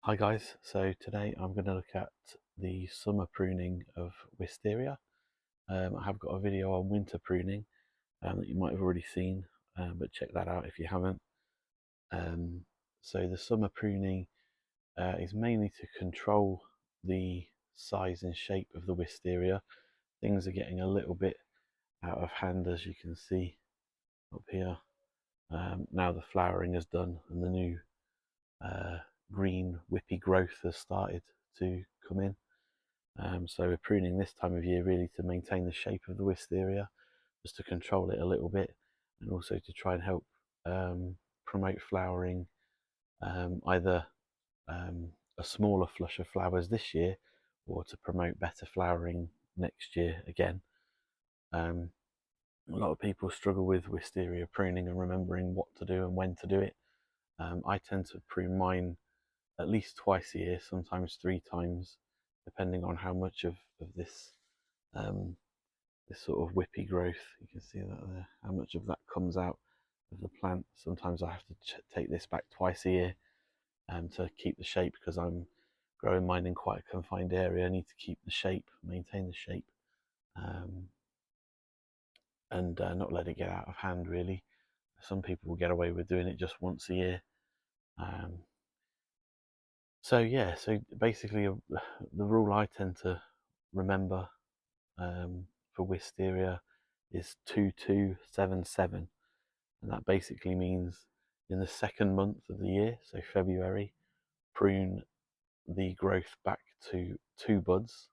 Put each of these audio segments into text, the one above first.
Hi guys, so today I'm going to look at the summer pruning of Wisteria. I have got a video on winter pruning that you might have already seen, but check that out if you haven't. Um, so the summer pruning is mainly to control the size and shape of the Wisteria. Things are getting a little bit out of hand, as you can see up here. Now the flowering is done and the new uh, green whippy growth has started to come in. So we're pruning this time of year really to maintain the shape of the wisteria, just to control it a little bit, and also to try and help promote flowering, either a smaller flush of flowers this year, or to promote better flowering next year again. A lot of people struggle with wisteria pruning and remembering what to do and when to do it. I tend to prune mine at least twice a year, sometimes 3 times, depending on how much of this um, this sort of whippy growth. You can see that there, how much of that comes out of the plant. Sometimes I have to take this back twice a year to keep the shape, because I'm growing mine in quite a confined area. I need to keep the shape, maintain the shape, and not let it get out of hand really. Some people will get away with doing it just once a year. So yeah, so basically the rule I tend to remember for wisteria is 2277, and that basically means in the second month of the year, so February, prune the growth back to 2 buds,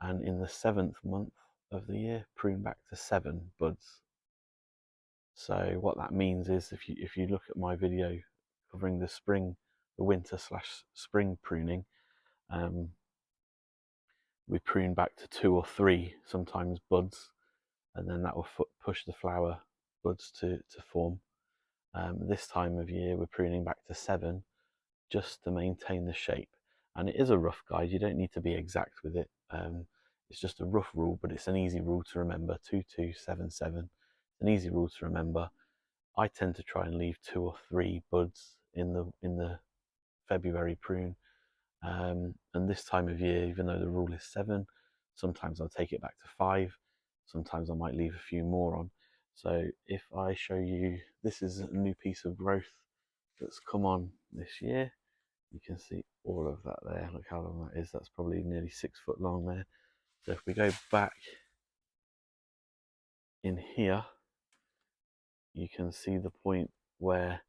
and in the 7th month of the year, prune back to 7 buds. So what that means is, if you look at my video covering the winter slash spring pruning, we prune back to 2 or 3 sometimes buds, and then that will push the flower buds to form. This time of year we're pruning back to 7, just to maintain the shape. And it is a rough guide, you don't need to be exact with it. It's just a rough rule, but it's an easy rule to remember. 2277, an easy rule to remember. I tend to try and leave 2 or 3 buds in the February prune. And this time of year, even though the rule is 7, sometimes I'll take it back to 5. Sometimes I might leave a few more on. So if I show you, this is a new piece of growth that's come on this year. You can see all of that there. Look how long that is. That's probably nearly 6 foot long there. So if we go back in here, you can see the point where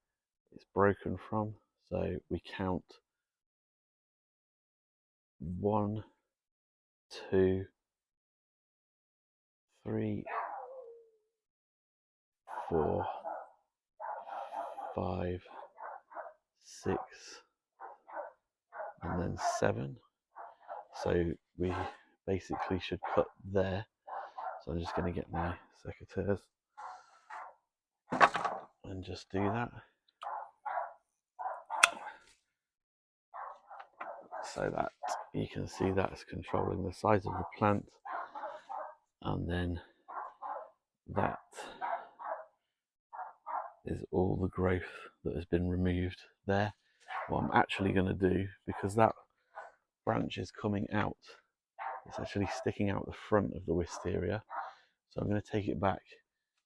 it's broken from. So we count 1, 2, 3, 4, 5, 6, and then 7. So we basically should cut there. So I'm just going to get my secateurs and just do that. So that you can see that's controlling the size of the plant, and then that is all the growth that has been removed there. What I'm actually going to do, because that branch is coming out, it's actually sticking out the front of the wisteria, so I'm going to take it back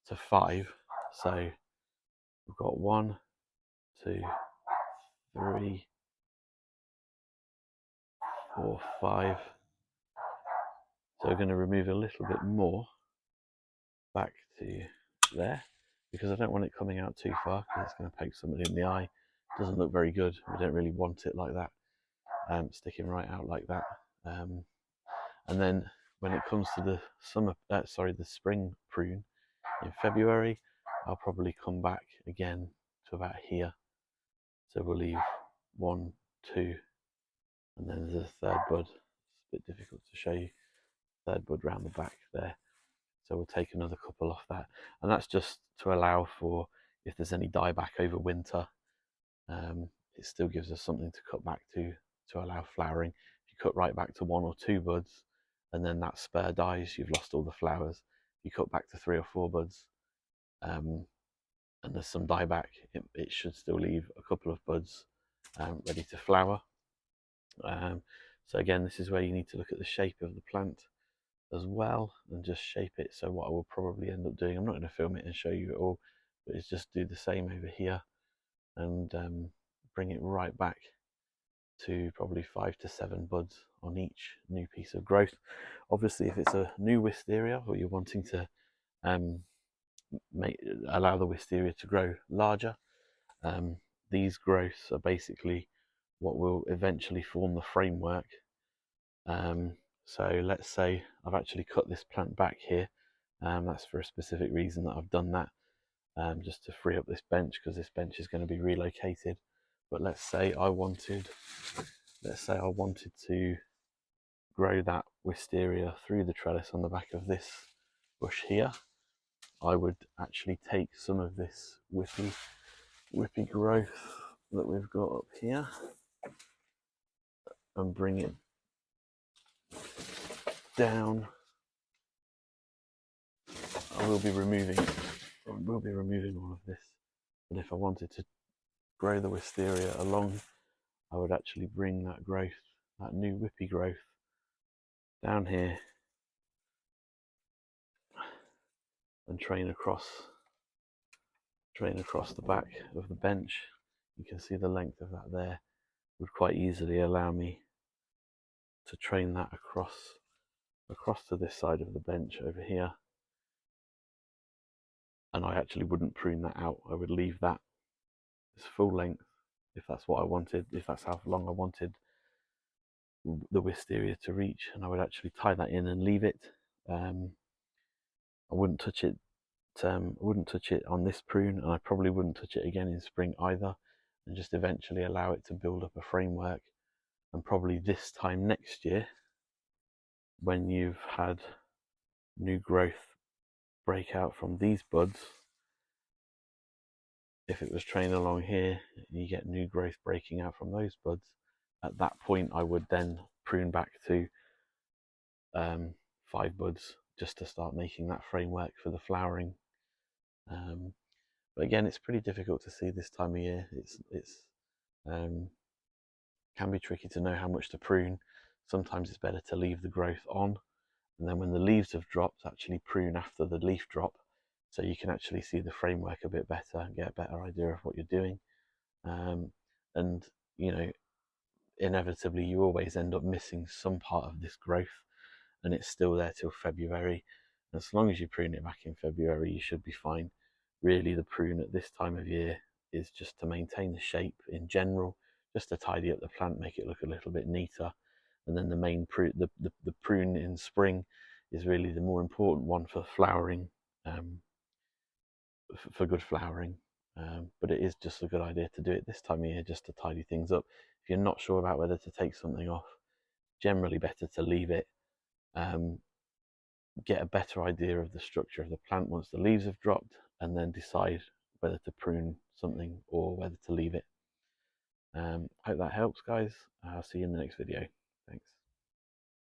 to 5. So we've got 1, 2, 3, 4, 5. So we're going to remove a little bit more back to there, because I don't want it coming out too far, because it's going to poke somebody in the eye. It doesn't look very good. We don't really want it like that, sticking right out like that. And then when it comes to the the spring prune in February, I'll probably come back again to about here. So we'll leave 1, 2, and then there's a 3rd bud. It's a bit difficult to show you. 3rd bud round the back there. So we'll take another couple off that, and that's just to allow for, if there's any dieback over winter, it still gives us something to cut back to allow flowering. If you cut right back to 1 or 2 buds, and then that spur dies, you've lost all the flowers. If you cut back to 3 or 4 buds, and there's some dieback, it should still leave a couple of buds ready to flower. So again, this is where you need to look at the shape of the plant as well and just shape it. So what I will probably end up doing, I'm not going to film it and show you it all, but is just do the same over here and bring it right back to probably 5 to 7 buds on each new piece of growth. Obviously, if it's a new wisteria or you're wanting to allow the wisteria to grow larger, these growths are basically what will eventually form the framework. So let's say I've actually cut this plant back here. That's for a specific reason that I've done that, just to free up this bench, because this bench is going to be relocated. But let's say I wanted to grow that wisteria through the trellis on the back of this bush here. I would actually take some of this whippy growth that we've got up here and bring it down. I will be removing all of this, but if I wanted to grow the wisteria along, I would actually bring that growth, that new whippy growth, down here and train across the back of the bench. You can see the length of that there would quite easily allow me to train that across to this side of the bench over here. And I actually wouldn't prune that out. I would leave that as full length if that's what I wanted, if that's how long I wanted the wisteria to reach, and I would actually tie that in and leave it. I wouldn't touch it. I wouldn't touch it on this prune, and I probably wouldn't touch it again in spring either, and just eventually allow it to build up a framework. And probably this time next year, when you've had new growth break out from these buds, if it was trained along here, you get new growth breaking out from those buds. At that point, I would then prune back to 5 buds just to start making that framework for the flowering. But again, it's pretty difficult to see this time of year. It's can be tricky to know how much to prune. Sometimes it's better to leave the growth on, and then when the leaves have dropped, actually prune after the leaf drop, so you can actually see the framework a bit better and get a better idea of what you're doing. And you know, inevitably you always end up missing some part of this growth, and it's still there till February. And as long as you prune it back in February, you should be fine. Really, the prune at this time of year is just to maintain the shape in general, just to tidy up the plant, make it look a little bit neater. And then the main prune, the prune in spring, is really the more important one for flowering, for good flowering. But it is just a good idea to do it this time of year, just to tidy things up. If you're not sure about whether to take something off, generally better to leave it. Get a better idea of the structure of the plant once the leaves have dropped, and then decide whether to prune something or whether to leave it. Hope that helps, guys. I'll see you in the next video. Thanks.